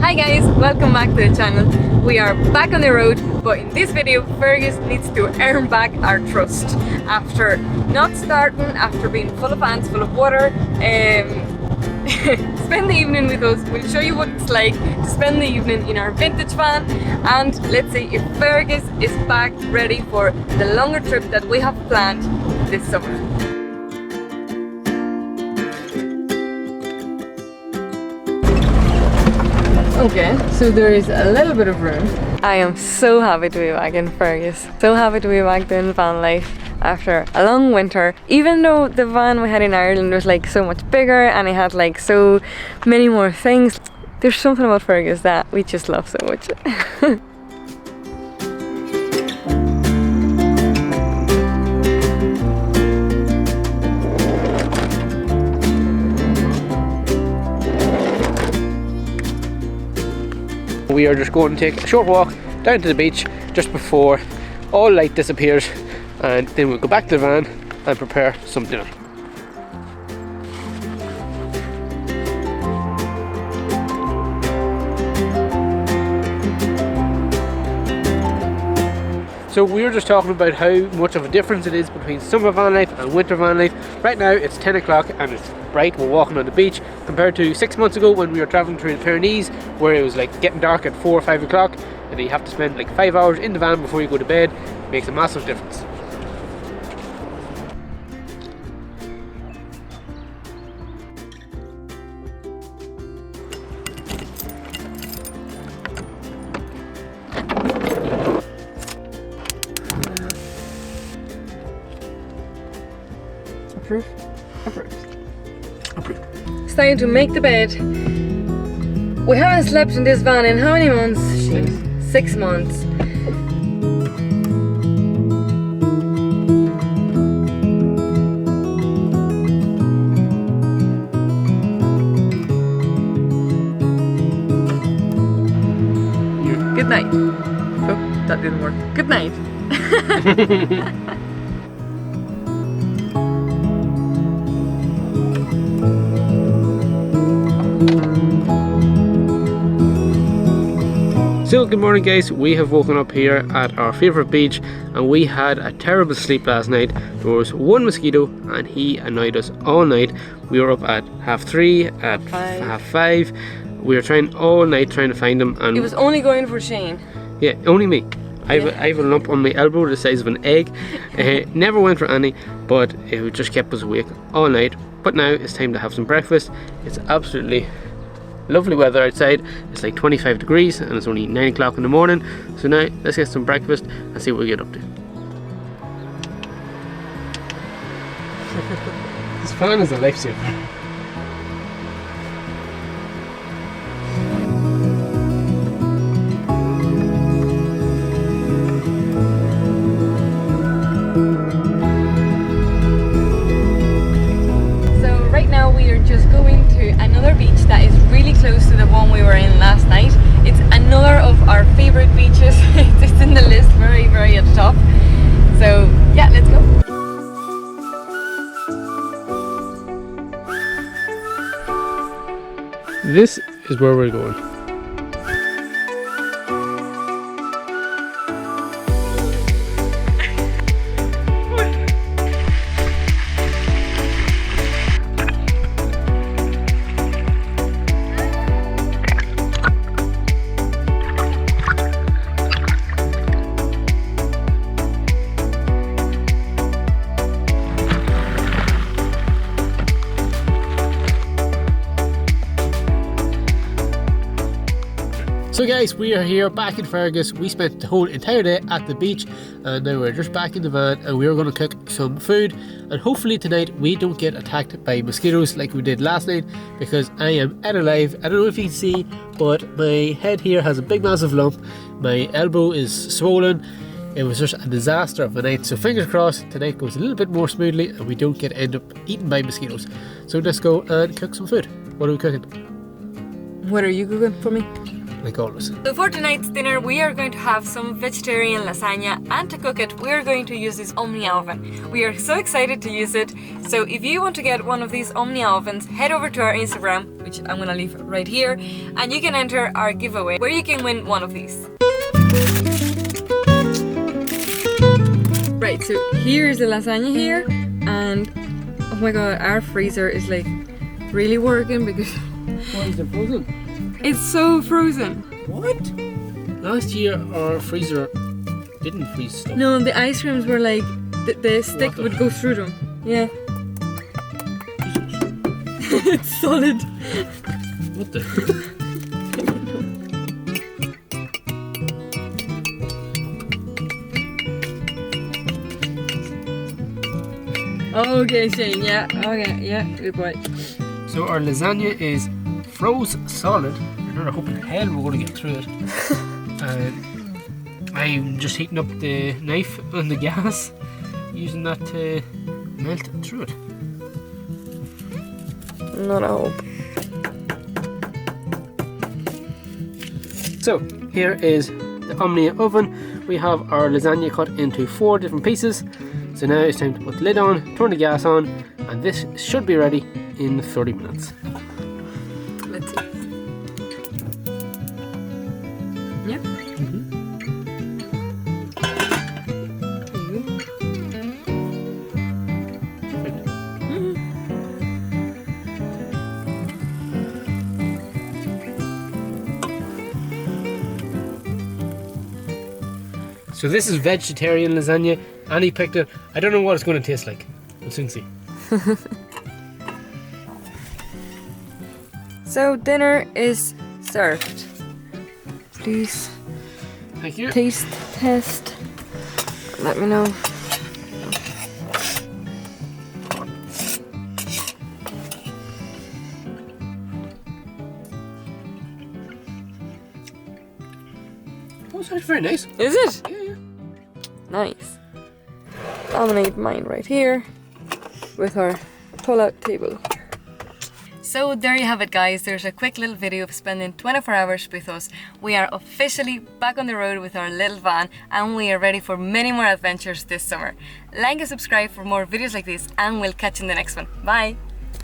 Hi guys, welcome back to the channel. We are back on the road, but in this video Fergus needs to earn back our trust after not starting, after being full of ants, full of water. Spend the evening with us. We'll show you what it's like to spend the evening in our vintage van, and let's see if Fergus is back ready for the longer trip that we have planned this summer. Okay, so there is a little bit of room. I am so happy to be back in Fergus. So happy to be back doing van life after a long winter. Even though the van we had in Ireland was like so much bigger and it had like so many more things, there's something about Fergus that we just love so much. We are just going to take a short walk down to the beach just before all light disappears, and then we'll go back to the van and prepare some dinner. So we were just talking about how much of a difference it is between summer van life and winter van life. Right now it's 10 o'clock and it's bright, we're walking on the beach, compared to 6 months ago when we were travelling through the Pyrenees, where it was like getting dark at 4 or 5 o'clock and you have to spend like 5 hours in the van before you go to bed. It makes a massive difference. Approved. It's time to make the bed. We haven't slept in this van in how many months? 6 months. Good night. Oh, that didn't work. Good night. So good morning guys, we have woken up here at our favourite beach and we had a terrible sleep last night. There was one mosquito and he annoyed us all night. We were up at 3:30, at 5:30. We were trying all night trying to find him, and it was only going for Shane. Yeah, only me. I have a lump on my elbow the size of an egg. Never went for Annie, but it just kept us awake all night. But now it's time to have some breakfast. It's absolutely lovely weather outside. It's like 25 degrees and it's only 9 o'clock in the morning. So now let's get some breakfast and see what we get up to. This fan is a lifesaver. We are just going to another beach that is really close to the one we were in last night. It's another of our favorite beaches. It's in the list very, very at the top. So yeah, let's go. This is where we're going. So guys, we are here back in Fergus. We spent the whole entire day at the beach and now we're just back in the van and we're going to cook some food, and hopefully tonight we don't get attacked by mosquitoes like we did last night, because I am out alive. I don't know if you can see, but my head here has a big massive lump. My elbow is swollen. It was just a disaster of a night, so fingers crossed tonight goes a little bit more smoothly and we don't end up eaten by mosquitoes. So let's go and cook some food. What are we cooking? What are you cooking for me? like always. So for tonight's dinner, we are going to have some vegetarian lasagna, and to cook it, we are going to use this Omni oven. We are so excited to use it. So if you want to get one of these Omni ovens, head over to our Instagram, which I'm gonna leave right here, and you can enter our giveaway where you can win one of these. Right, so here's the lasagna here, and oh my god, our freezer is like really working because Why is it frozen? it's so frozen. What? Last year our freezer didn't freeze stuff. No, the ice creams were like, the stick would go through them. Yeah. It's solid. What the? Okay, Shane, yeah. Okay, yeah, good boy. So our lasagna is froze solid. I hope in hell we're going to get through it. I'm just heating up the knife on the gas, using that to melt through it. Not a hope. So here is the Omni oven. We have our lasagna cut into 4 different pieces. So now it's time to put the lid on, turn the gas on, and this should be ready in 30 minutes. Let's see. Yep. So this is vegetarian lasagna. Annie picked it. I don't know what it's going to taste like. We'll soon see. So dinner is served. Please Thank you. taste test. Let me know. Oh, it's actually very nice. Is it? Yeah. Nice. Laminate mine right here with our pull-out table. So there you have it, guys. There's a quick little video of spending 24 hours with us. We are officially back on the road with our little van, and we are ready for many more adventures this summer. Like and subscribe for more videos like this, and we'll catch you in the next one. Bye!